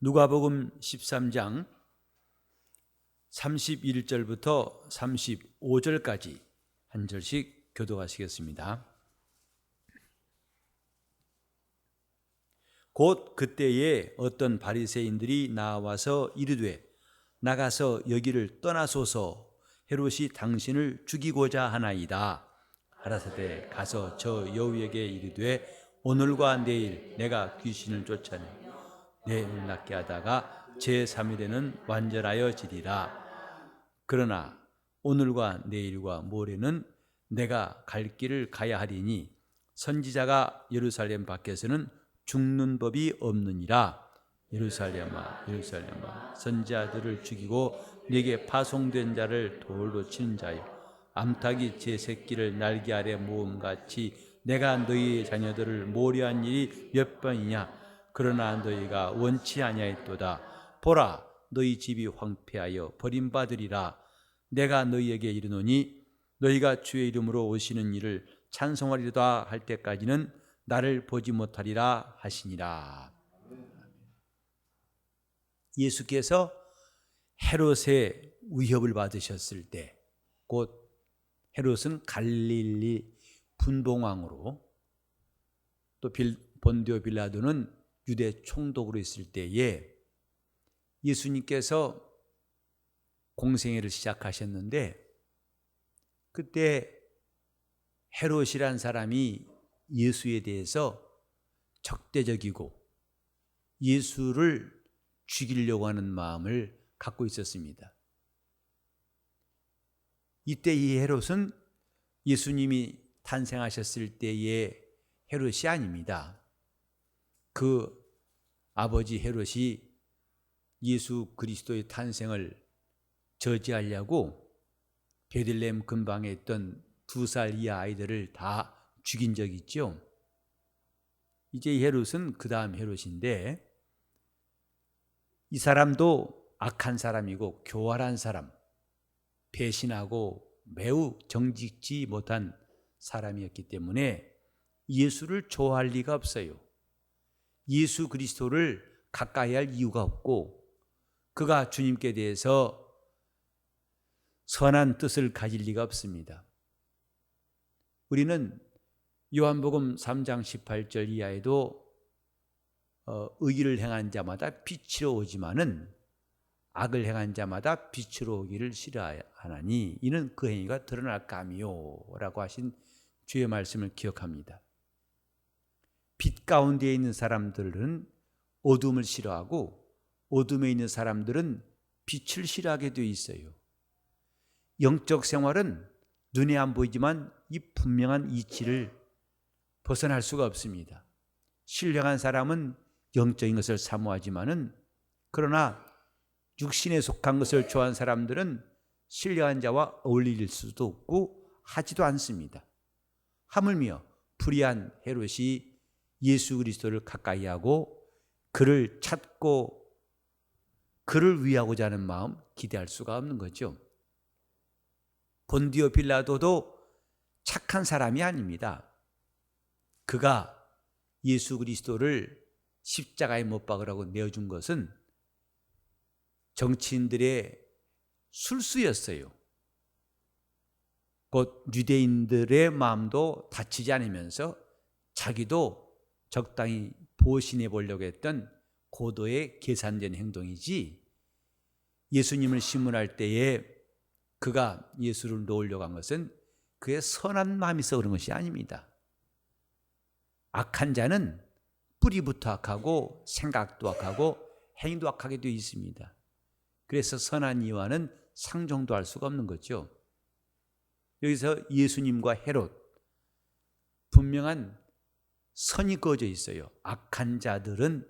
누가복음 13장 31절부터 35절까지 한 절씩 교독하시겠습니다. 곧 그때에 어떤 바리새인들이 나와서 이르되 나가서 여기를 떠나소서, 헤롯이 당신을 죽이고자 하나이다. 가라사대 가서 저 여우에게 이르되 오늘과 내일 내가 귀신을 쫓아내 내일 낫게 하다가 제3일에는 완전하여 지리라. 그러나 오늘과 내일과 모레는 내가 갈 길을 가야 하리니 선지자가 예루살렘 밖에서는 죽는 법이 없느니라. 예루살렘아 예루살렘아, 선지자들을 죽이고 네게 파송된 자를 돌로 치는 자여, 암탉이 제 새끼를 날개 아래 모음같이 내가 너희 자녀들을 모려한 일이 몇 번이냐. 그러나 너희가 원치 아니하였도다. 보라, 너희 집이 황폐하여 버림받으리라. 내가 너희에게 이르노니 너희가 주의 이름으로 오시는 이를 찬송하리로다 할 때까지는 나를 보지 못하리라 하시니라. 예수께서 헤롯의 위협을 받으셨을 때, 곧 헤롯은 갈릴리 분봉왕으로, 또 본디오 빌라도는 유대 총독으로 있을 때에 예수님께서 공생애를 시작하셨는데, 그때 헤롯이란 사람이 예수에 대해서 적대적이고 예수를 죽이려고 하는 마음을 갖고 있었습니다. 이때 이 헤롯은 예수님이 탄생하셨을 때의 헤롯이 아닙니다. 그 아버지 헤롯이 예수 그리스도의 탄생을 저지하려고 베들레헴 근방에 있던 2살 이하 아이들을 다 죽인 적이 있죠. 이제 헤롯은 그 다음 헤롯인데, 이 사람도 악한 사람이고 교활한 사람, 배신하고 매우 정직지 못한 사람이었기 때문에 예수를 좋아할 리가 없어요. 예수 그리스도를 가까이 할 이유가 없고, 그가 주님께 대해서 선한 뜻을 가질 리가 없습니다. 우리는 요한복음 3장 18절 이하에도 의의를 행한 자마다 빛으로 오지만은 악을 행한 자마다 빛으로 오기를 싫어하나니 이는 그 행위가 드러날 감이요 라고 하신 주의 말씀을 기억합니다. 빛 가운데 있는 사람들은 어둠을 싫어하고 어둠에 있는 사람들은 빛을 싫어하게 되어 있어요. 영적 생활은 눈에 안 보이지만 이 분명한 이치를 벗어날 수가 없습니다. 신령한 사람은 영적인 것을 사모하지만은, 그러나 육신에 속한 것을 좋아하는 사람들은 신령한 자와 어울릴 수도 없고 하지도 않습니다. 하물며 불의한 헤롯이 예수 그리스도를 가까이 하고 그를 찾고 그를 위하고자 하는 마음 기대할 수가 없는 거죠. 본디오 빌라도도 착한 사람이 아닙니다. 그가 예수 그리스도를 십자가에 못 박으라고 내어준 것은 정치인들의 술수였어요. 곧 유대인들의 마음도 다치지 않으면서 자기도 적당히 보신해 보려고 했던 고도의 계산된 행동이지, 예수님을 신문할 때에 그가 예수를 놓으려고 한 것은 그의 선한 마음이 있어 그런 것이 아닙니다. 악한 자는 뿌리부터 악하고 생각도 악하고 행위도 악하게 되어 있습니다. 그래서 선한 이와는 상종도 할 수가 없는 거죠. 여기서 예수님과 헤롯, 분명한 선이 그어져 있어요. 악한 자들은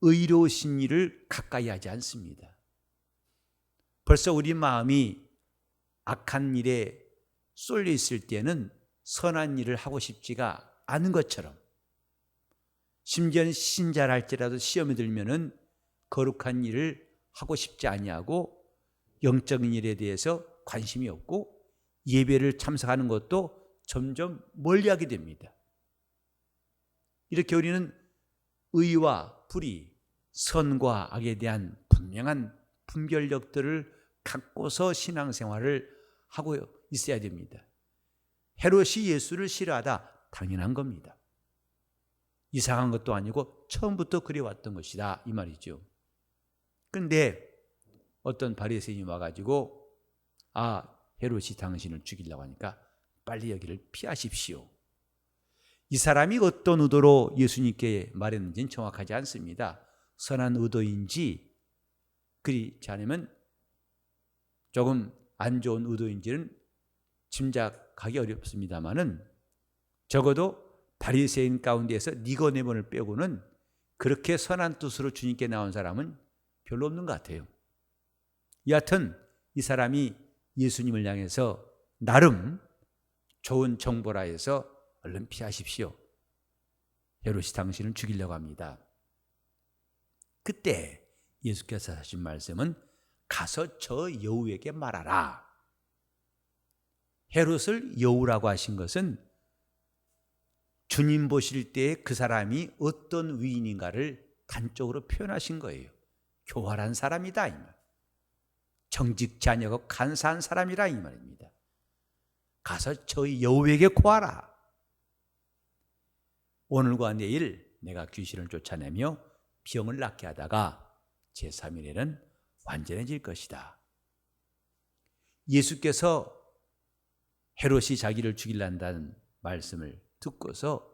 의로우신 이를 가까이 하지 않습니다. 벌써 우리 마음이 악한 일에 쏠려 있을 때는 선한 일을 하고 싶지가 않은 것처럼, 심지어는 신자라 할지라도 시험에 들면은 거룩한 일을 하고 싶지 아니하고 영적인 일에 대해서 관심이 없고 예배를 참석하는 것도 점점 멀리하게 됩니다. 이렇게 우리는 의와 불의, 선과 악에 대한 분명한 분별력들을 갖고서 신앙생활을 하고 있어야 됩니다. 헤롯이 예수를 싫어하다 당연한 겁니다. 이상한 것도 아니고 처음부터 그래왔던 것이다 이 말이죠. 그런데 어떤 바리새인이 와가지고 헤롯이 당신을 죽이려고 하니까 빨리 여기를 피하십시오. 이 사람이 어떤 의도로 예수님께 말했는지는 정확하지 않습니다. 선한 의도인지 그렇지 않으면 조금 안 좋은 의도인지는 짐작하기 어렵습니다만은 적어도 바리새인 가운데에서 니고데모를 빼고는 그렇게 선한 뜻으로 주님께 나온 사람은 별로 없는 것 같아요. 여하튼 이 사람이 예수님을 향해서 나름 좋은 정보라 해서 얼른 피하십시오. 헤롯이 당신을 죽이려고 합니다. 그때 예수께서 하신 말씀은 가서 저 여우에게 말하라. 헤롯을 여우라고 하신 것은 주님 보실 때 그 사람이 어떤 위인인가를 단적으로 표현하신 거예요. 교활한 사람이다 이 말. 정직치 않고 간사한 사람이라 이 말입니다. 가서 저 여우에게 고하라. 오늘과 내일 내가 귀신을 쫓아내며 병을 낫게 하다가 제3일에는 완전해질 것이다. 예수께서 헤롯이 자기를 죽이려는 말씀을 듣고서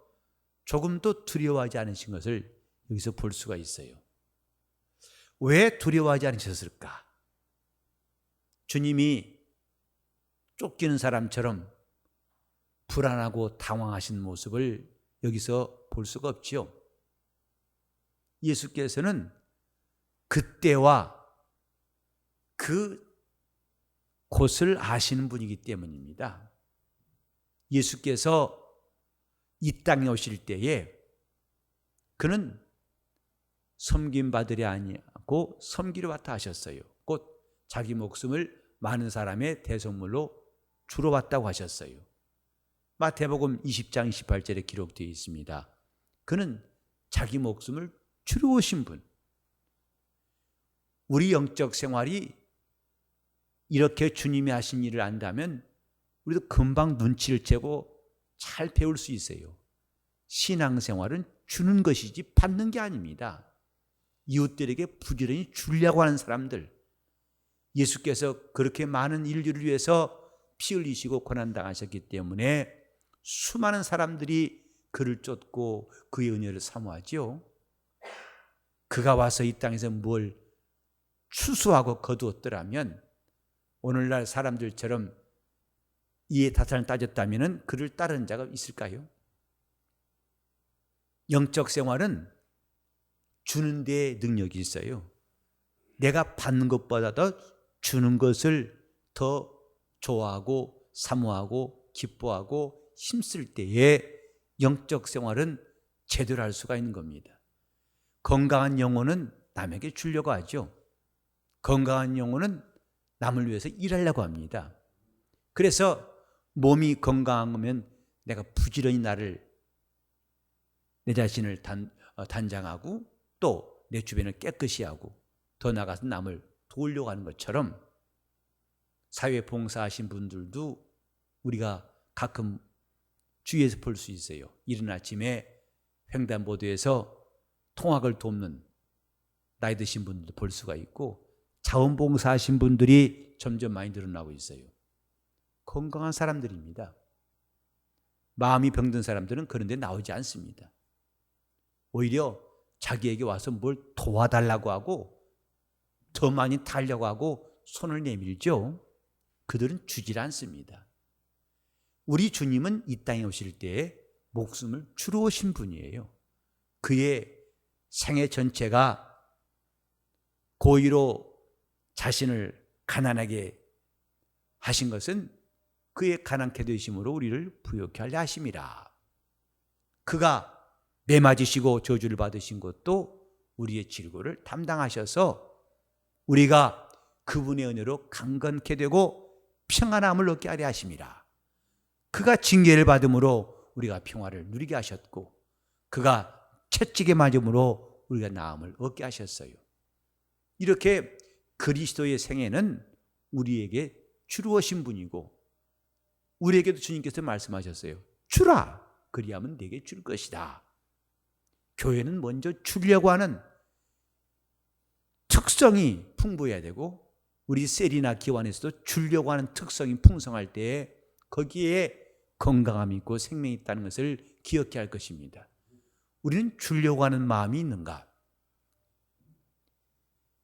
조금도 두려워하지 않으신 것을 여기서 볼 수가 있어요. 왜 두려워하지 않으셨을까? 주님이 쫓기는 사람처럼 불안하고 당황하신 모습을 여기서 볼 수가 없지요. 예수께서는 그때와 그 곳을 아시는 분이기 때문입니다. 예수께서 이 땅에 오실 때에 그는 섬김받으려 아니하고 섬기러 왔다 하셨어요. 곧 자기 목숨을 많은 사람의 대속물로 주러 왔다고 하셨어요. 마태복음 20장 28절에 기록되어 있습니다. 그는 자기 목숨을 주러 오신 분. 우리 영적 생활이 이렇게 주님이 하신 일을 안다면 우리도 금방 눈치를 채고 잘 배울 수 있어요. 신앙생활은 주는 것이지 받는 게 아닙니다. 이웃들에게 부지런히 주려고 하는 사람들, 예수께서 그렇게 많은 인류를 위해서 피 흘리시고 고난당하셨기 때문에 수많은 사람들이 그를 쫓고 그의 은혜를 사모하죠. 그가 와서 이 땅에서 뭘 추수하고 거두었더라면 오늘날 사람들처럼 이에 다산을 따졌다면 그를 따르는 자가 있을까요? 영적 생활은 주는 데 능력이 있어요. 내가 받는 것보다도 주는 것을 더 좋아하고 사모하고 기뻐하고 힘쓸 때에 영적 생활은 제대로 할 수가 있는 겁니다. 건강한 영혼은 남에게 주려고 하죠. 건강한 영혼은 남을 위해서 일하려고 합니다. 그래서 몸이 건강하면 내가 부지런히 내 자신을 단장하고 또 내 주변을 깨끗이 하고 더 나아가서 남을 도우려고 하는 것처럼 사회 봉사하신 분들도 우리가 가끔 주위에서 볼 수 있어요. 이른 아침에 횡단보도에서 통학을 돕는 나이 드신 분들도 볼 수가 있고 자원봉사하신 분들이 점점 많이 늘어나고 있어요. 건강한 사람들입니다. 마음이 병든 사람들은 그런 데 나오지 않습니다. 오히려 자기에게 와서 뭘 도와달라고 하고 더 많이 달려고 하고 손을 내밀죠. 그들은 주질 않습니다. 우리 주님은 이 땅에 오실 때에 목숨을 주러 오신 분이에요. 그의 생애 전체가 고의로 자신을 가난하게 하신 것은 그의 가난케 되심으로 우리를 부욕케 하려 하심이라. 그가 매맞으시고 저주를 받으신 것도 우리의 질고를 담당하셔서 우리가 그분의 은혜로 강건케 되고 평안함을 얻게 하려 하심이라. 그가 징계를 받음으로 우리가 평화를 누리게 하셨고 그가 채찍에 맞음으로 우리가 나음을 얻게 하셨어요. 이렇게 그리스도의 생애는 우리에게 주로 오신 분이고 우리에게도 주님께서 말씀하셨어요. 주라, 그리하면 내게 줄 것이다. 교회는 먼저 주려고 하는 특성이 풍부해야 되고 우리 셀이나 기관에서도 주려고 하는 특성이 풍성할 때에 거기에 건강함이 있고 생명이 있다는 것을 기억해야 할 것입니다. 우리는 주려고 하는 마음이 있는가?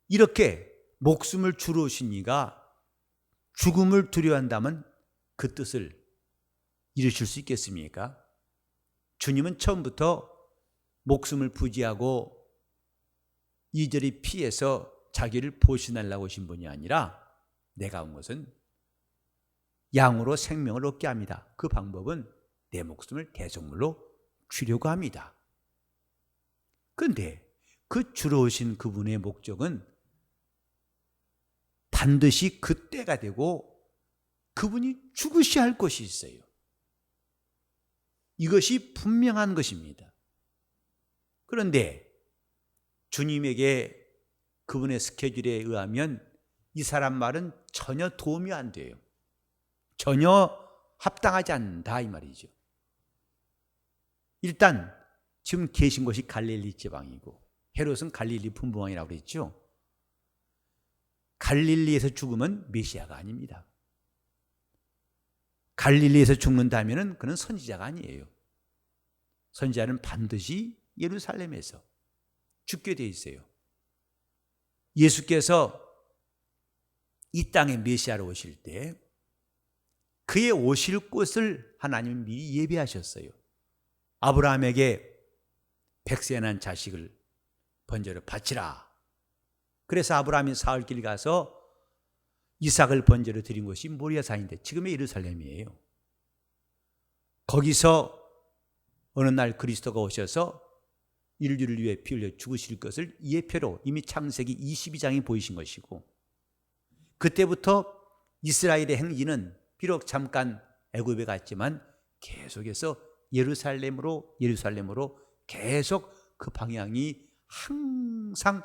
이렇게 목숨을 주러 오신 이가 죽음을 두려워한다면 그 뜻을 이루실 수 있겠습니까? 주님은 처음부터 목숨을 부지하고 이절이 피해서 자기를 보신하려고 오신 분이 아니라 내가 온 것은 양으로 생명을 얻게 합니다. 그 방법은 내 목숨을 대속물로 주려고 합니다. 그런데 그 주러 오신 그분의 목적은 반드시 그 때가 되고 그분이 죽으셔야 할 것이 있어요. 이것이 분명한 것입니다. 그런데 주님에게 그분의 스케줄에 의하면 이 사람 말은 전혀 도움이 안 돼요. 전혀 합당하지 않는다 이 말이죠. 일단 지금 계신 곳이 갈릴리 지방이고 헤롯은 갈릴리 분부왕이라고 그랬죠. 갈릴리에서 죽으면 메시아가 아닙니다. 갈릴리에서 죽는다면 그는 선지자가 아니에요. 선지자는 반드시 예루살렘에서 죽게 돼 있어요. 예수께서 이 땅에 메시아로 오실 때 그의 오실 곳을 하나님은 미리 예비하셨어요. 아브라함에게 백세 난 자식을 번제로 바치라. 그래서 아브라함이 사흘길 가서 이삭을 번제로 드린 곳이 모리아산인데 지금의 예루살렘이에요. 거기서 어느 날 그리스도가 오셔서 인류를 위해 피 흘려 죽으실 것을 예표로 이미 창세기 22장에 보이신 것이고 그때부터 이스라엘의 행진은 비록 잠깐 애굽에 갔지만 계속해서 예루살렘으로 계속 그 방향이 항상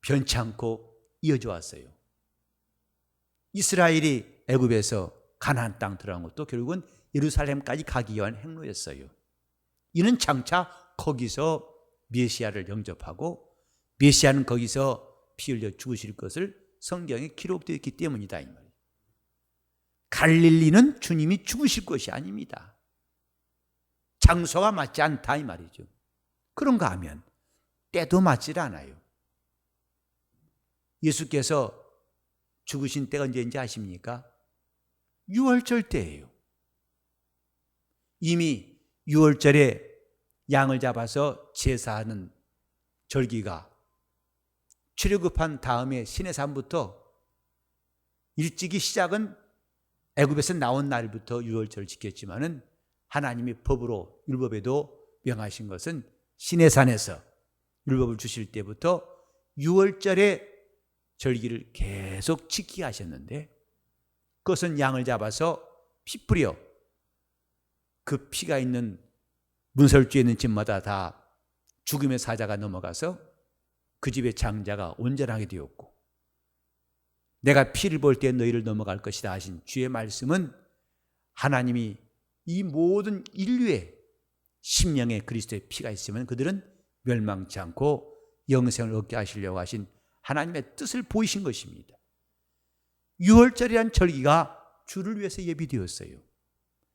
변치 않고 이어져 왔어요. 이스라엘이 애굽에서 가나안 땅 들어간 것도 결국은 예루살렘까지 가기 위한 행로였어요. 이는 장차 거기서 메시아를 영접하고 메시아는 거기서 피 흘려 죽으실 것을 성경에 기록되어 있기 때문이다 이 말이에요. 갈릴리는 주님이 죽으실 것이 아닙니다. 장소가 맞지 않다 이 말이죠. 그런가 하면 때도 맞질 않아요. 예수께서 죽으신 때가 언제인지 아십니까? 6월절 때예요. 이미 6월절에 양을 잡아서 제사하는 절기가 출애굽한 다음에 시내산부터 일찍이 시작은 애굽에서 나온 날부터 6월절을 지켰지만은 하나님이 법으로 율법에도 명하신 것은 시내산에서 율법을 주실 때부터 6월절에 절기를 계속 지키게 하셨는데 그것은 양을 잡아서 피 뿌려 그 피가 있는 문설주에 있는 집마다 다 죽음의 사자가 넘어가서 그 집의 장자가 온전하게 되었고 내가 피를 볼 때 너희를 넘어갈 것이다 하신 주의 말씀은 하나님이 이 모든 인류의 심령에 그리스도의 피가 있으면 그들은 멸망치 않고 영생을 얻게 하시려고 하신 하나님의 뜻을 보이신 것입니다. 6월절이란 절기가 주를 위해서 예비되었어요.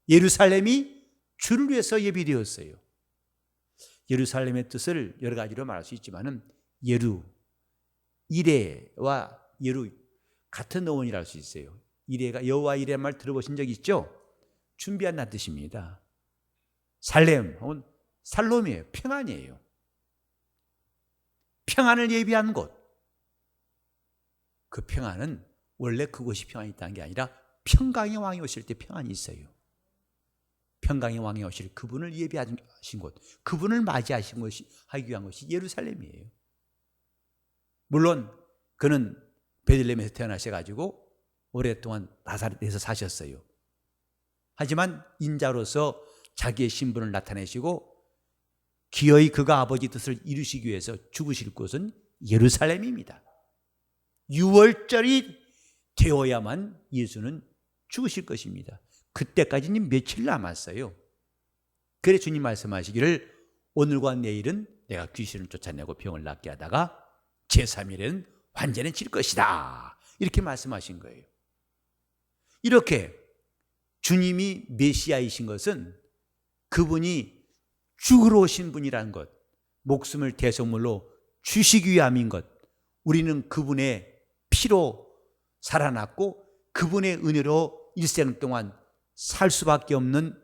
예루살렘이 주를 위해서 예비되었어요. 예루살렘의 뜻을 여러 가지로 말할 수 있지만은 이레와 예루 같은 어원이라 할 수 있어요. 이레가 여호와 이레 말 들어보신 적 있죠? 준비한다는 뜻입니다. 살렘 혹은 살롬이에요. 평안이에요. 평안을 예비한 곳. 그 평안은 원래 그곳이 평안이 있다는 게 아니라 평강의 왕이 오실 때 평안이 있어요. 평강의 왕이 오실 그분을 예비하신 곳, 그분을 맞이하신 것이 하기 위한 것이 예루살렘이에요. 물론 그는 베들레헴에서 태어나셔가지고 오랫동안 나사렛에서 사셨어요. 하지만 인자로서 자기의 신분을 나타내시고 기어이 그가 아버지 뜻을 이루시기 위해서 죽으실 곳은 예루살렘입니다. 6월절이 되어야만 예수는 죽으실 것입니다. 그때까지는 며칠 남았어요. 그래 주님 말씀하시기를 오늘과 내일은 내가 귀신을 쫓아내고 병을 낫게 하다가 제3일에는 완전히 질 것이다. 이렇게 말씀하신 거예요. 이렇게 주님이 메시아이신 것은 그분이 죽으러 오신 분이라는 것, 목숨을 대속물로 주시기 위함인 것, 우리는 그분의 피로 살아났고 그분의 은혜로 일생 동안 살 수밖에 없는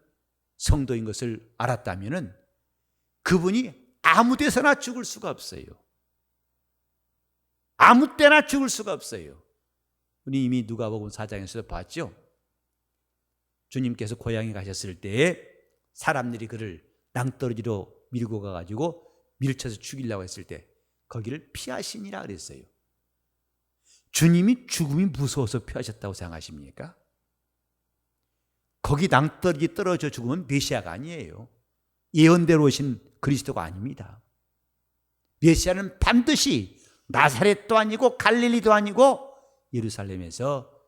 성도인 것을 알았다면 그분이 아무 데서나 죽을 수가 없어요. 아무 때나 죽을 수가 없어요. 우리 이미 누가복음 4장에서 봤죠. 주님께서 고향에 가셨을 때에 사람들이 그를 낭떠러지로 밀고 가가지고 밀쳐서 죽이려고 했을 때 거기를 피하시니라 그랬어요. 주님이 죽음이 무서워서 피하셨다고 생각하십니까? 거기 낭떠러지 떨어져 죽으면 메시아가 아니에요. 예언대로 오신 그리스도가 아닙니다. 메시아는 반드시 나사렛도 아니고 갈릴리도 아니고 예루살렘에서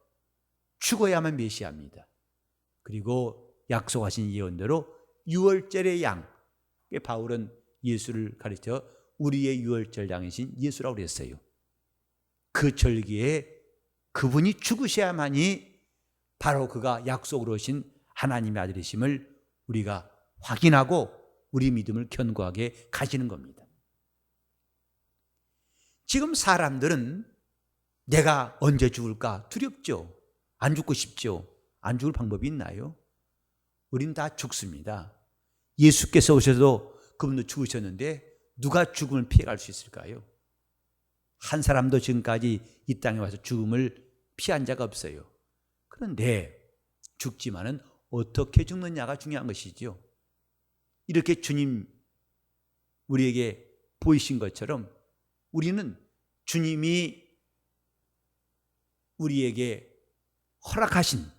죽어야만 메시아입니다. 그리고 약속하신 예언대로 6월절의 양, 바울은 예수를 가르쳐 우리의 6월절 양이신 예수라고 그랬어요. 그 절기에 그분이 죽으셔야만이 바로 그가 약속으로 오신 하나님의 아들이심을 우리가 확인하고 우리 믿음을 견고하게 가지는 겁니다. 지금 사람들은 내가 언제 죽을까 두렵죠. 안 죽고 싶죠. 안 죽을 방법이 있나요? 우리는 다 죽습니다. 예수께서 오셔도 그분도 죽으셨는데 누가 죽음을 피해갈 수 있을까요? 한 사람도 지금까지 이 땅에 와서 죽음을 피한 자가 없어요. 그런데 죽지만은 어떻게 죽느냐가 중요한 것이죠. 이렇게 주님 우리에게 보이신 것처럼 우리는 주님이 우리에게 허락하신,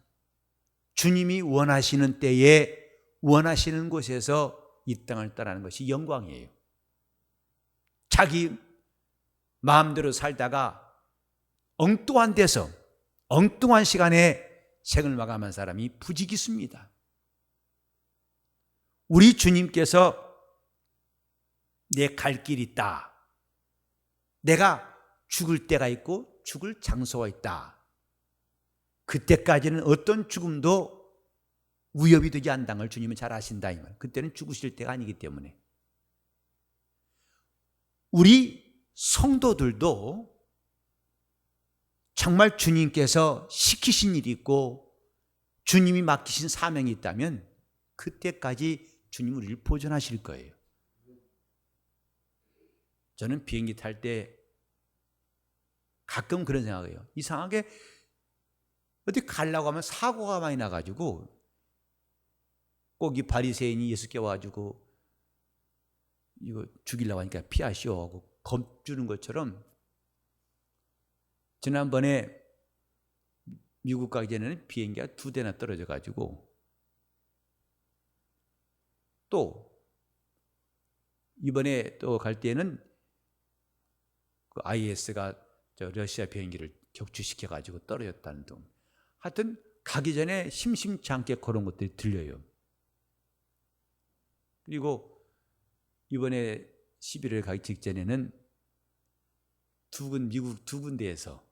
주님이 원하시는 때에 원하시는 곳에서 이 땅을 떠나는 것이 영광이에요. 자기 마음대로 살다가 엉뚱한 데서 엉뚱한 시간에 생을 마감한 사람이 부지기수입니다. 우리 주님께서 내 갈 길이 있다. 내가 죽을 때가 있고 죽을 장소가 있다. 그때까지는 어떤 죽음도 위협이 되지 않는 걸 주님은 잘 아신다 이 말. 그때는 죽으실 때가 아니기 때문에. 우리 성도들도 정말 주님께서 시키신 일이 있고 주님이 맡기신 사명이 있다면 그때까지 주님은 우리를 보존하실 거예요. 저는 비행기 탈 때 가끔 그런 생각을 해요. 이상하게 어디 가려고 하면 사고가 많이 나가지고 꼭 이 바리새인이 예수께 와가지고 이거 죽이려고 하니까 피하시오 하고 겁주는 것처럼 지난번에 미국 가기 전에는 비행기가 2대나 떨어져 가지고 또 이번에 또 갈 때는 그 IS가 저 러시아 비행기를 격추시켜 가지고 떨어졌다는 등 하여튼 가기 전에 심심치 않게 그런 것들이 들려요. 그리고 이번에 11월 가기 직전에는 미국 두 군데에서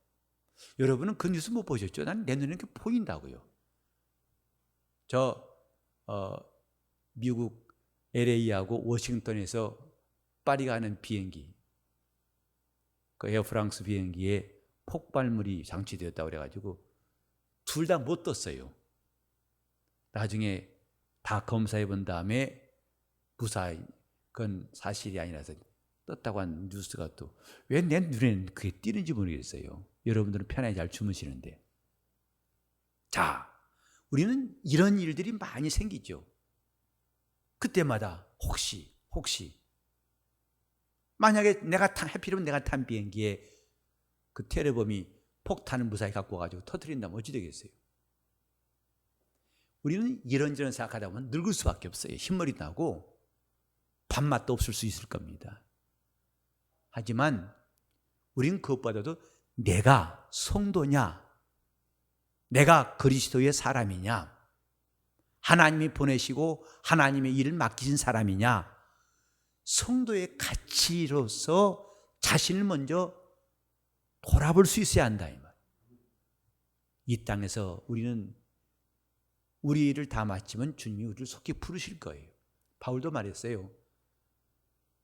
여러분은 그 뉴스 못 보셨죠? 난 내 눈에 이렇게 보인다고요. 미국 LA하고 워싱턴에서 파리 가는 비행기, 그 에어프랑스 비행기에 폭발물이 장치되었다고 그래가지고 둘 다 못 떴어요. 나중에 다 검사해 본 다음에 무사히 그건 사실이 아니라서 떴다고 한 뉴스가 또 왜 내 눈에는 그게 띄는지 모르겠어요. 여러분들은 편하게 잘 주무시는데. 자, 우리는 이런 일들이 많이 생기죠. 그때마다 혹시 만약에 해피면 내가 탄 비행기에 그 테러범이 폭탄을 무사히 갖고 와가지고 터뜨린다면 어찌 되겠어요? 우리는 이런저런 생각하다 보면 늙을 수밖에 없어요. 흰머리 나고 밥맛도 없을 수 있을 겁니다. 하지만 우린 그것보다도 내가 성도냐, 내가 그리스도의 사람이냐, 하나님이 보내시고 하나님의 일을 맡기신 사람이냐, 성도의 가치로서 자신을 먼저 돌아볼 수 있어야 한다 이 말. 이 땅에서 우리는 우리 일을 다 마치면 주님이 우리를 속히 부르실 거예요. 바울도 말했어요.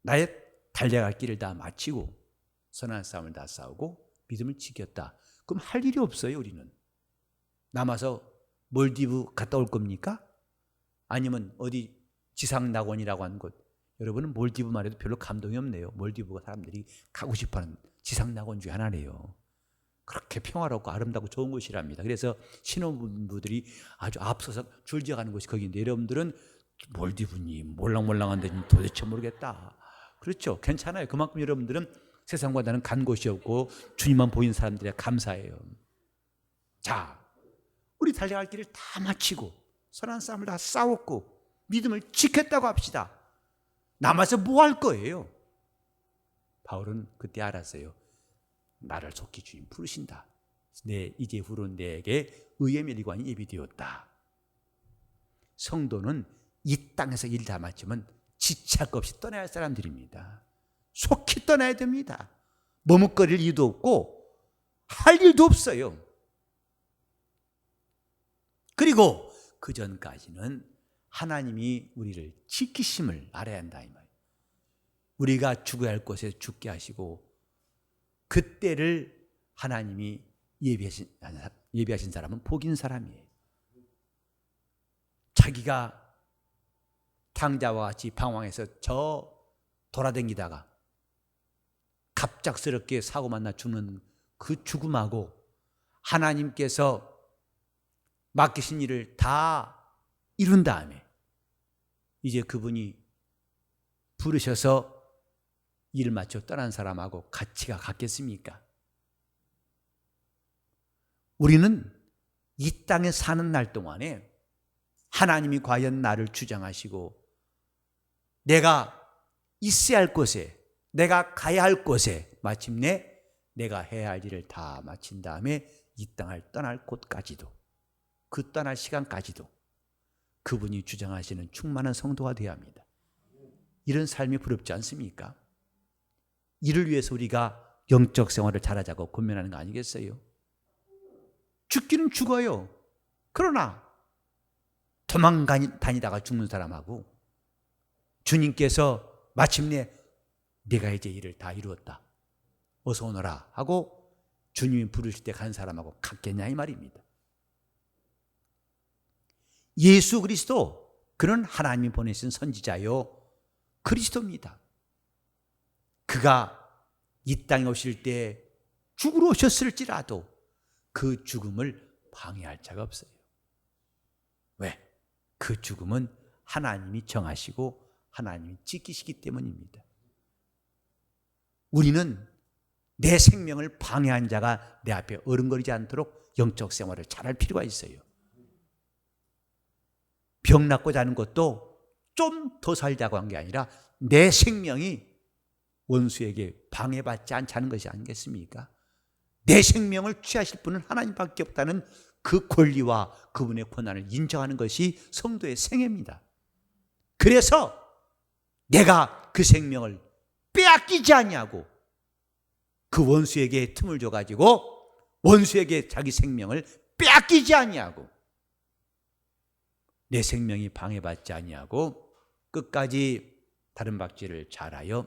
나의 달려갈 길을 다 마치고 선한 싸움을 다 싸우고 믿음을 지켰다. 그럼 할 일이 없어요. 우리는 남아서 몰디브 갔다 올 겁니까? 아니면 어디 지상낙원이라고 하는 곳, 여러분은 몰디브만 해도 별로 감동이 없네요. 몰디브가 사람들이 가고 싶어하는 지상낙원 중에 하나래요. 그렇게 평화롭고 아름답고 좋은 곳이랍니다. 그래서 신혼부부들이 아주 앞서서 줄지어가는 곳이 거기인데, 여러분들은 몰디브니 몰랑몰랑한데 도대체 모르겠다. 그렇죠? 괜찮아요. 그만큼 여러분들은 세상과 나는 간 곳이 없고 주님만 보인 사람들이 감사해요. 자, 우리 달려갈 길을 다 마치고 선한 싸움을 다 싸웠고 믿음을 지켰다고 합시다. 남아서 뭐 할 거예요? 바울은 그때 알았어요. 나를 속히 주님 부르신다. 이제 후로 내게 의의 멸관이 예비되었다. 성도는 이 땅에서 일 다 마치면 지착 없이 떠나야 할 사람들입니다. 속히 떠나야 됩니다. 머뭇거릴 이유도 없고 할 일도 없어요. 그리고 그 전까지는 하나님이 우리를 지키심을 알아야 한다 이 말이에요. 우리가 죽어야 할 곳에 죽게 하시고 그때를 하나님이 예비하신 사람은 복인 사람이에요. 자기가 탕자와 같이 방황해서 저 돌아다니다가 갑작스럽게 사고 만나 죽는 그 죽음하고 하나님께서 맡기신 일을 다 이룬 다음에 이제 그분이 부르셔서 일을 마쳐 떠난 사람하고 가치가 같겠습니까? 우리는 이 땅에 사는 날 동안에 하나님이 과연 나를 주장하시고 내가 있어야 할 곳에, 내가 가야 할 곳에 마침내 내가 해야 할 일을 다 마친 다음에 이 땅을 떠날 곳까지도, 그 떠날 시간까지도 그분이 주장하시는 충만한 성도가 되어야 합니다. 이런 삶이 부럽지 않습니까? 이를 위해서 우리가 영적 생활을 잘하자고 고민하는 거 아니겠어요? 죽기는 죽어요. 그러나 도망다니다가 죽는 사람하고 주님께서 마침내 내가 이제 일을 다 이루었다, 어서 오너라 하고 주님이 부르실 때 간 사람하고 같겠냐 이 말입니다. 예수 그리스도, 그는 하나님이 보내신 선지자요 그리스도입니다. 그가 이 땅에 오실 때 죽으러 오셨을지라도 그 죽음을 방해할 자가 없어요. 왜? 그 죽음은 하나님이 정하시고 하나님이 지키시기 때문입니다. 우리는 내 생명을 방해한 자가 내 앞에 어른거리지 않도록 영적 생활을 잘할 필요가 있어요. 병 낫고 자는 것도 좀 더 살자고 한 게 아니라 내 생명이 원수에게 방해받지 않자는 것이 아니겠습니까? 내 생명을 취하실 분은 하나님밖에 없다는 그 권리와 그분의 권한을 인정하는 것이 성도의 생애입니다. 그래서 내가 그 생명을 빼앗기지 아니하고 그 원수에게 틈을 줘가지고 원수에게 자기 생명을 빼앗기지 아니하고 내 생명이 방해받지 아니하고 끝까지 다른 박질을 잘하여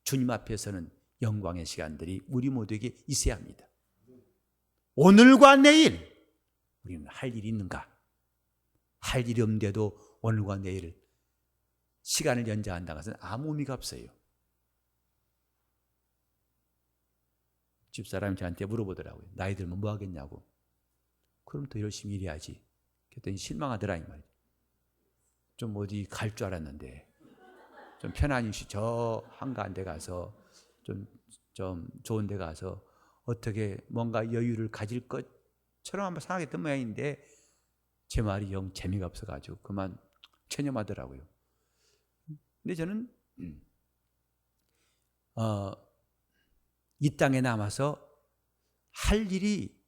주님 앞에서는 영광의 시간들이 우리 모두에게 있어야 합니다. 오늘과 내일 우리는 할 일이 있는가? 할 일이 없는데도 오늘과 내일 시간을 연장한다는 것은 아무 의미가 없어요. 집사람이 저한테 물어보더라고요. 나이 들면 뭐 하겠냐고. 그럼 더 열심히 일해야지. 그랬더니 실망하더라 이 말이에요. 좀 어디 갈 줄 알았는데 좀 편안히 저 한가한 데 가서 좀 좋은 데 가서 어떻게 뭔가 여유를 가질 것처럼 한번 생각했던 모양인데 제 말이 영 재미가 없어가지고 그만 체념하더라고요. 근데 저는 이 땅에 남아서 할 일이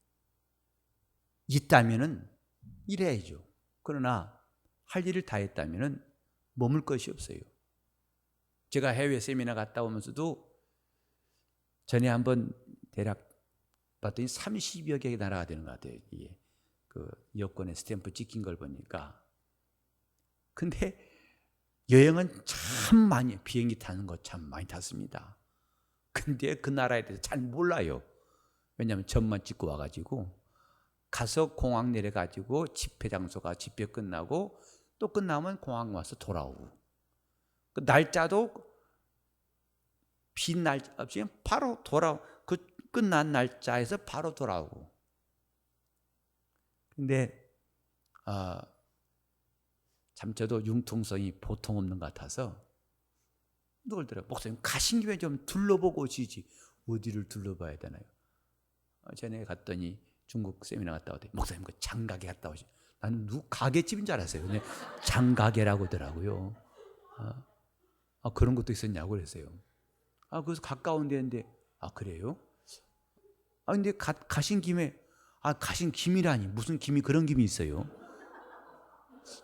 있다면은 일해야죠. 그러나 할 일을 다 했다면은 머물 것이 없어요. 제가 해외 세미나 갔다 오면서도 전에 한번 대략 봤더니 30여 개의 나라가 되는 것 같아요. 이게 그 여권에 스탬프 찍힌 걸 보니까. 근데 여행은 참 많이, 비행기 타는 거 참 많이 탔습니다. 근데 그 나라에 대해서 잘 몰라요. 왜냐하면 점만 찍고 와가지고 가서 공항 내려가지고 집회 장소가 집회 끝나고 또 끝나면 공항 와서 돌아오고, 그 날짜도 빈 날짜 없이 바로 그 끝난 날짜에서 바로 돌아오고. 근데 참 저도 융통성이 보통 없는 것 같아서 누굴 들어, 목사님 가신 김에 좀 둘러보고 오시지 어디를 둘러봐야 되나요? 전에 갔더니 중국 세미나 갔다 오더니 목사님 그 장가게 갔다 오시. 나는 누구 가게집인 줄 알았어요. 근데 장가게라고 하더라고요. 그런 것도 있었냐고 그랬어요. 그래서 가까운 데인데, 그래요? 근데 가신 김에, 가신 김이라니 무슨 김이 그런 김이 있어요?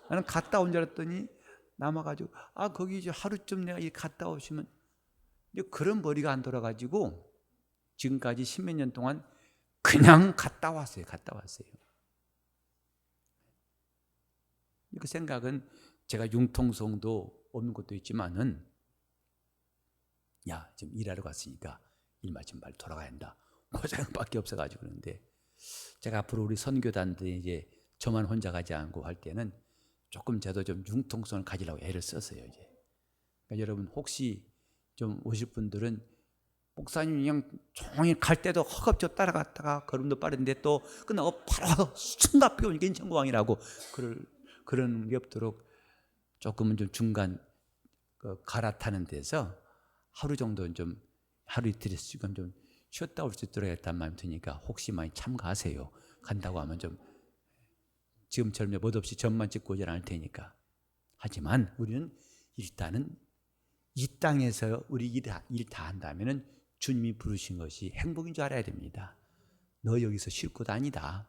나는 갔다 온 줄 알았더니 남아가지고 거기 이제 하루쯤 내가 갔다 오시면, 이제 그런 머리가 안 돌아가지고 지금까지 10몇 년 동안 그냥 갔다 왔어요. 그 생각은 제가 융통성도 없는 것도 있지만은, 지금 일하러 갔으니까 일 마치면 빨리 돌아가야 한다, 그 생각밖에 없어가지고. 그런데 제가 앞으로 우리 선교단들이 이제 저만 혼자 가지 않고 할 때는 조금 저도 좀 융통성을 가지려고 애를 썼어요. 이제 그러니까 여러분 혹시 좀 오실 분들은 목사님 그냥 종일 갈 때도 허겁지겁 따라갔다가 걸음도 빠른데 또 끝나고 바로 숨가쁘게 오니까 인천공항이라고 그런 게 없도록 조금은 좀 중간 갈아타는 데서 하루 정도는 좀, 하루 이틀에서 지금 좀 쉬었다 올 수 있도록 했단 마음이 드니까 혹시 많이 참가하세요. 간다고 하면 좀 지금처럼 멋없이 점만 찍고 오지 않을 테니까. 하지만 우리는 일단은 이 땅에서 우리 일 다 한다면은 주님이 부르신 것이 행복인 줄 알아야 됩니다. 너 여기서 쉴 곳 아니다.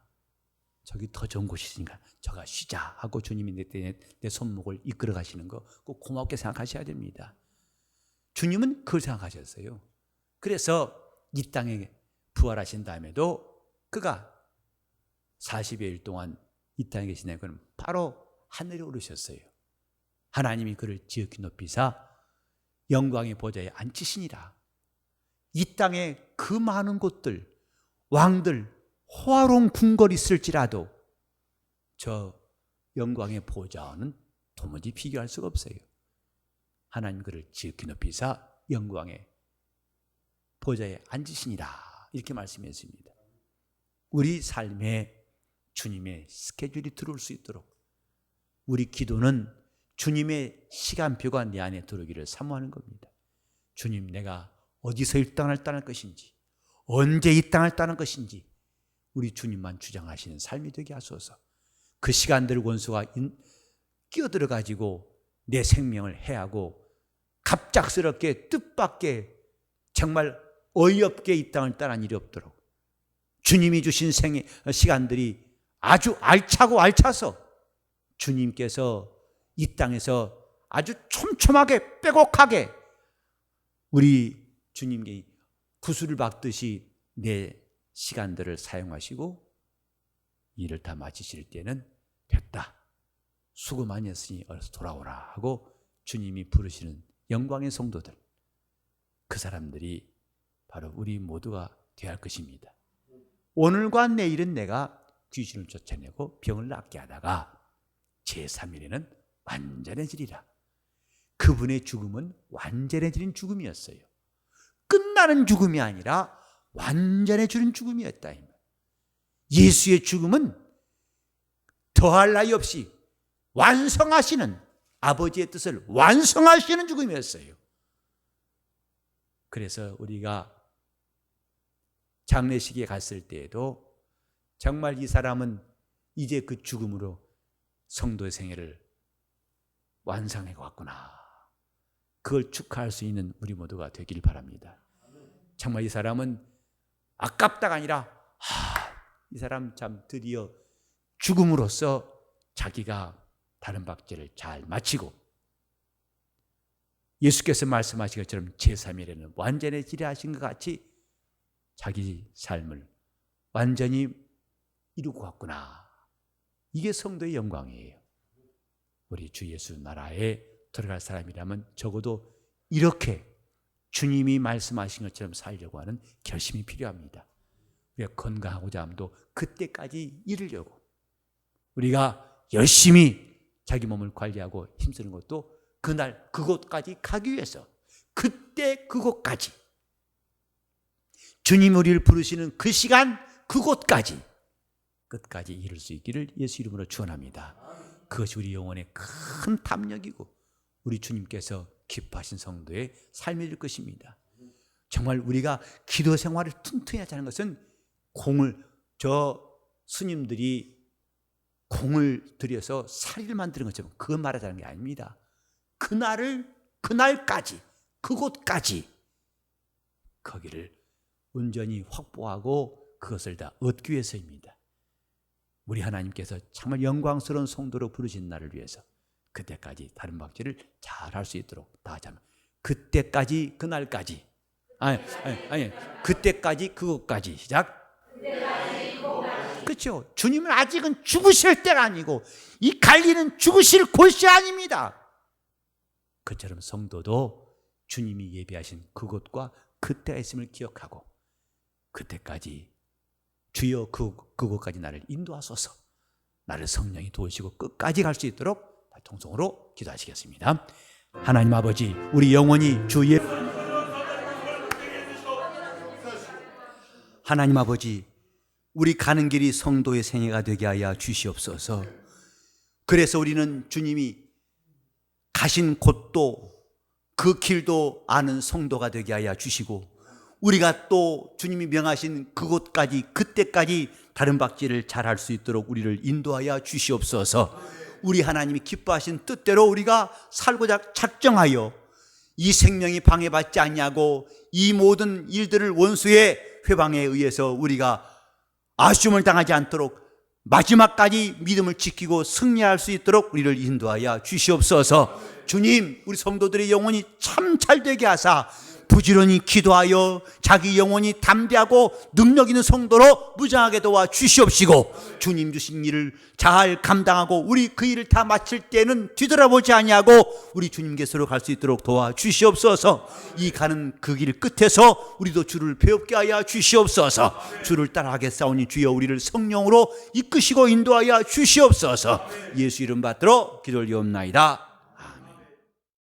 저기 더 좋은 곳이 있으니까 저가 쉬자 하고 주님이 내 손목을 이끌어 가시는 거 꼭 고맙게 생각하셔야 됩니다. 주님은 그걸 생각하셨어요. 그래서 이 땅에 부활하신 다음에도 그가 40여일 동안 이 땅에 계시네. 그럼 바로 하늘에 오르셨어요. 하나님이 그를 지극히 높이사 영광의 보좌에 앉히시니라. 이 땅에 그 많은 곳들, 왕들, 호화로운 궁궐이 있을지라도 저 영광의 보좌와는 도무지 비교할 수가 없어요. 하나님 그를 지극히 높이사 영광의 보좌에 앉으시니라, 이렇게 말씀했습니다. 우리 삶에 주님의 스케줄이 들어올 수 있도록 우리 기도는 주님의 시간표가 내 안에 들어오기를 사모하는 겁니다. 주님, 내가 어디서 이 땅을 떠날 것인지, 언제 이 땅을 떠날 것인지 우리 주님만 주장하시는 삶이 되게 하소서. 그 시간들을 원수가 끼어들어 가지고 내 생명을 해하고 갑작스럽게 뜻밖의 정말 어이없게 이 땅을 떠난 일이 없도록 주님이 주신 시간들이 아주 알차고 알차서 주님께서 이 땅에서 아주 촘촘하게 빼곡하게 우리 주님께 구슬을 박듯이 내 시간들을 사용하시고 일을 다 마치실 때는 됐다, 수고 많이 했으니 어서 돌아오라 하고 주님이 부르시는 영광의 성도들, 그 사람들이 바로 우리 모두가 되어야 할 것입니다. 오늘과 내일은 내가 귀신을 쫓아내고 병을 낫게 하다가 제3일에는 완전해지리라. 그분의 죽음은 완전해지는 죽음이었어요. 끝나는 죽음이 아니라 완전해지는 죽음이었다. 예수의 죽음은 더할 나위 없이 완성하시는, 아버지의 뜻을 완성하시는 죽음이었어요. 그래서 우리가 장례식에 갔을 때에도 정말 이 사람은 이제 그 죽음으로 성도의 생애를 완성해 왔구나. 그걸 축하할 수 있는 우리 모두가 되길 바랍니다. 정말 이 사람은 아깝다가 아니라 이 사람 참 드디어 죽음으로써 자기가 다른 박제를 잘 마치고 예수께서 말씀하신 것처럼 제3일에는 완전해지려 하신 것 같이 자기 삶을 완전히 이루고 갔구나. 이게 성도의 영광이에요. 우리 주 예수 나라에 들어갈 사람이라면 적어도 이렇게 주님이 말씀하신 것처럼 살려고 하는 결심이 필요합니다. 우리가 건강하고자 함도 그때까지 이르려고 우리가 열심히 자기 몸을 관리하고 힘쓰는 것도 그날 그곳까지 가기 위해서 그때 그곳까지 주님 우리를 부르시는 그 시간 그곳까지 끝까지 이룰 수 있기를 예수 이름으로 축원합니다. 그것이 우리 영혼의 큰 담력이고 우리 주님께서 기뻐하신 성도의 삶이 될 것입니다. 정말 우리가 기도 생활을 튼튼히 하자는 것은 스님들이 공을 들여서 사리를 만드는 것처럼 그거 말하자는 게 아닙니다. 그날까지 그곳까지 거기를 온전히 확보하고 그것을 다 얻기 위해서입니다. 우리 하나님께서 정말 영광스러운 성도로 부르신 나를 위해서 그때까지 다른 박제를 잘 할 수 있도록 다 하자면 그때까지 그날까지 그때까지 그것까지 시작. 그렇죠. 주님은 아직은 죽으실 때가 아니고 이 갈리는 죽으실 곳이 아닙니다. 그처럼 성도도 주님이 예비하신 그곳과 그때가 있음을 기억하고 그때까지 주여 그곳까지 나를 인도하소서, 나를 성령이 도우시고 끝까지 갈 수 있도록 통성으로 기도하시겠습니다. 하나님 아버지, 우리 영원히 주의 하나님 아버지, 우리 가는 길이 성도의 생애가 되게 하여 주시옵소서. 그래서 우리는 주님이 가신 곳도 그 길도 아는 성도가 되게 하여 주시고 우리가 또 주님이 명하신 그곳까지 그때까지 다른 박제를 잘할 수 있도록 우리를 인도하여 주시옵소서. 우리 하나님이 기뻐하신 뜻대로 우리가 살고자 작정하여 이 생명이 방해받지 않냐고 이 모든 일들을 원수의 회방에 의해서 우리가 아쉬움을 당하지 않도록 마지막까지 믿음을 지키고 승리할 수 있도록 우리를 인도하여 주시옵소서. 주님, 우리 성도들의 영혼이 참 잘되게 하사 부지런히 기도하여 자기 영혼이 담대하고 능력 있는 성도로 무장하게 도와 주시옵시고 주님 주신 일을 잘 감당하고 우리 그 일을 다 마칠 때는 뒤돌아보지 아니하고 우리 주님께서로 갈 수 있도록 도와 주시옵소서. 이 가는 그 길 끝에서 우리도 주를 배웁게 하여 주시옵소서. 주를 따라가겠사오니 주여 우리를 성령으로 이끄시고 인도하여 주시옵소서. 예수 이름 받들어 기도를 드리옵나이다.